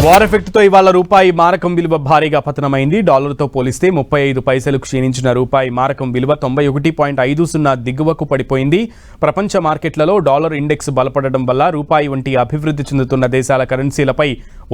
War effect తో ఇవాళ రూపాయి మారకం విలువ భారీగా పతనమైంది. డాలర్తో పోలిస్తే 35 పైసలు క్షీణించిన రూపాయి మారకం విలువ 91.50 దిగువకు పడిపోయింది. ప్రపంచ మార్కెట్లలో డాలర్ ఇండెక్స్ బలపడడం వల్ల రూపాయి వంటి అభివృద్ధి చెందుతున్న దేశాల కరెన్సీలపై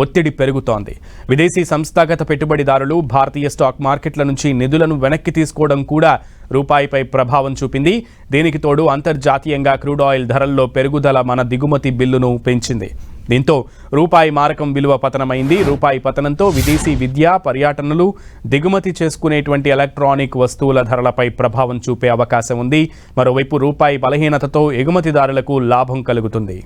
ఒత్తిడి పెరుగుతోంది. విదేశీ సంస్థాగత పెట్టుబడిదారులు భారతీయ స్టాక్ మార్కెట్ల నుంచి నిధులను వెనక్కి తీసుకోవడం కూడా రూపాయిపై ప్రభావం చూపింది. దీనికి తోడు అంతర్జాతీయంగా క్రూడ్ ఆయిల్ ధరల్లో పెరుగుదల మన దిగుమతి బిల్లును పెంచింది. దీంతో రూపాయి మారకం విలువ పతనమైంది. రూపాయి పతనంతో విదేశీ విద్య, పర్యాటనలు, దిగుమతి చేసుకునేటువంటి ఎలక్ట్రానిక్ వస్తువుల ధరలపై ప్రభావం చూపే అవకాశం ఉంది. మరోవైపు రూపాయి బలహీనతతో ఎగుమతిదారులకు లాభం కలుగుతుంది.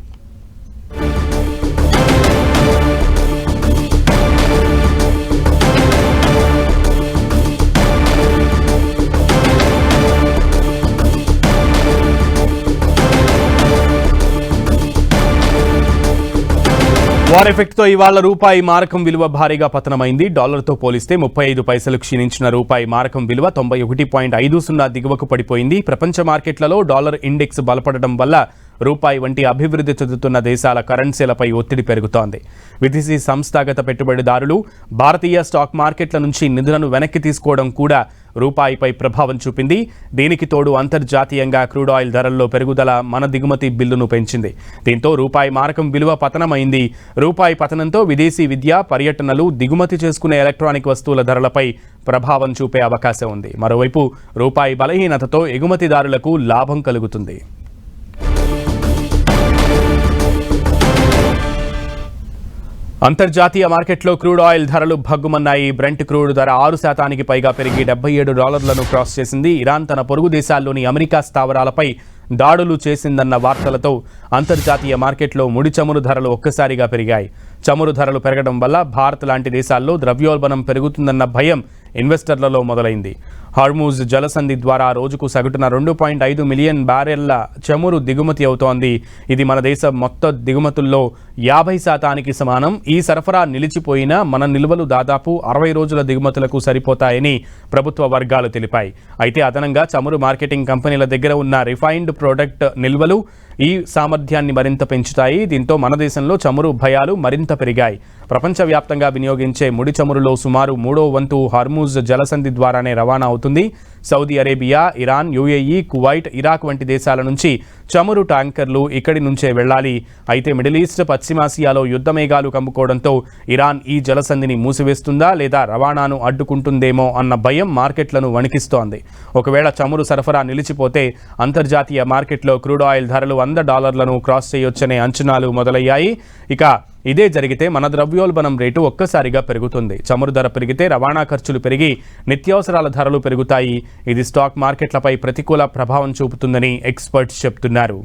వార్ ఎఫెక్ట్ తో ఇవాళ రూపాయి మారకం విలువ భారీగా పతనమైంది. డాలర్తో పోలిస్తే 35 పైసలు క్షీణించిన రూపాయి మారకం విలువ 91.50 దిగువకు పడిపోయింది. ప్రపంచ మార్కెట్లలో డాలర్ ఇండెక్స్ బలపడడం వల్ల రూపాయి వంటి అభివృద్ధి చెందుతున్న దేశాల కరెన్సీలపై ఒత్తిడి పెరుగుతోంది. విదేశీ సంస్థాగత పెట్టుబడిదారులు భారతీయ స్టాక్ మార్కెట్ల నుంచి నిధులను వెనక్కి తీసుకోవడం కూడా రూపాయిపై ప్రభావం చూపింది. దీనికి తోడు అంతర్జాతీయంగా క్రూడ్ ఆయిల్ ధరల్లో పెరుగుదల మన దిగుమతి బిల్లును పెంచింది. దీంతో రూపాయి మారకం విలువ పతనమైంది. రూపాయి పతనంతో విదేశీ విద్య, పర్యటనలు, దిగుమతి చేసుకునే ఎలక్ట్రానిక్ వస్తువుల ధరలపై ప్రభావం చూపే అవకాశం ఉంది. మరోవైపు రూపాయి బలహీనతతో ఎగుమతిదారులకు లాభం కలుగుతుంది. అంతర్జాతీయ మార్కెట్లో క్రూడ్ ఆయిల్ ధరలు భగ్గుమన్నాయి. బ్రెంట్ క్రూడ్ ధర 6% పైగా పెరిగి $77 క్రాస్ చేసింది. ఇరాన్ తన పొరుగు దేశాల్లోని అమెరికా స్థావరాలపై దాడులు చేసిందన్న వార్తలతో అంతర్జాతీయ మార్కెట్లో ముడి చమురు ధరలు ఒక్కసారిగా పెరిగాయి. చమురు ధరలు పెరగడం వల్ల భారత్ లాంటి దేశాల్లో ద్రవ్యోల్బణం పెరుగుతుందన్న భయం ఇన్వెస్టర్లలో మొదలైంది. హార్మూజ్ జలసంధి ద్వారా రోజుకు సగటున 2.5 మిలియన్ బ్యారెళ్ల చమురు దిగుమతి అవుతోంది. ఇది మన దేశం మొత్తం దిగుమతుల్లో 50% సమానం. ఈ సరఫరా నిలిచిపోయినా మన నిల్వలు దాదాపు 60 రోజుల దిగుమతులకు సరిపోతాయని ప్రభుత్వ వర్గాలు తెలిపాయి. అయితే అదనంగా చమురు మార్కెటింగ్ కంపెనీల దగ్గర ఉన్న రిఫైన్డ్ ప్రొడక్ట్ నిల్వలు ఈ సామర్థ్యాన్ని మరింత పెంచుతాయి. దీంతో మన దేశంలో చమురు భయాలు మరింత పెరిగాయి. ప్రపంచవ్యాప్తంగా వినియోగించే ముడి చమురులో సుమారు 3వ వంతు హార్మూజ్ జలసంధి ద్వారానే రవాణా అవుతుంది. Saudi Arabia, Iran, UAE, Kuwait, Iraq వంటి దేశాల నుంచి చమురు ట్యాంకర్లు ఇక్కడి నుంచే వెళ్లాలి. అయితే మిడిల్ ఈస్ట్, పశ్చిమాసియాలో యుద్ధ మేఘాలు కమ్ముకోవడంతో ఇరాన్ ఈ జలసంధిని మూసివేస్తుందా లేదా రవాణాను అడ్డుకుంటుందేమో అన్న భయం మార్కెట్లను వణికిస్తోంది. ఒకవేళ చమురు సరఫరా నిలిచిపోతే అంతర్జాతీయ మార్కెట్లో క్రూడ్ ఆయిల్ ధరలు $100 క్రాస్ చేయొచ్చనే అంచనాలు మొదలయ్యాయి. ఇక ఇదే జరిగితే మన ద్రవ్యోల్బణం రేటు ఒక్కసారిగా పెరుగుతుంది. చమురు ధర పెరిగితే రవాణా ఖర్చులు పెరిగి నిత్యావసరాల ధరలు పెరుగుతాయి. ఇది స్టాక్ మార్కెట్లపై ప్రతికూల ప్రభావం చూపుతుందని ఎక్స్పర్ట్స్ చెప్తున్నారు.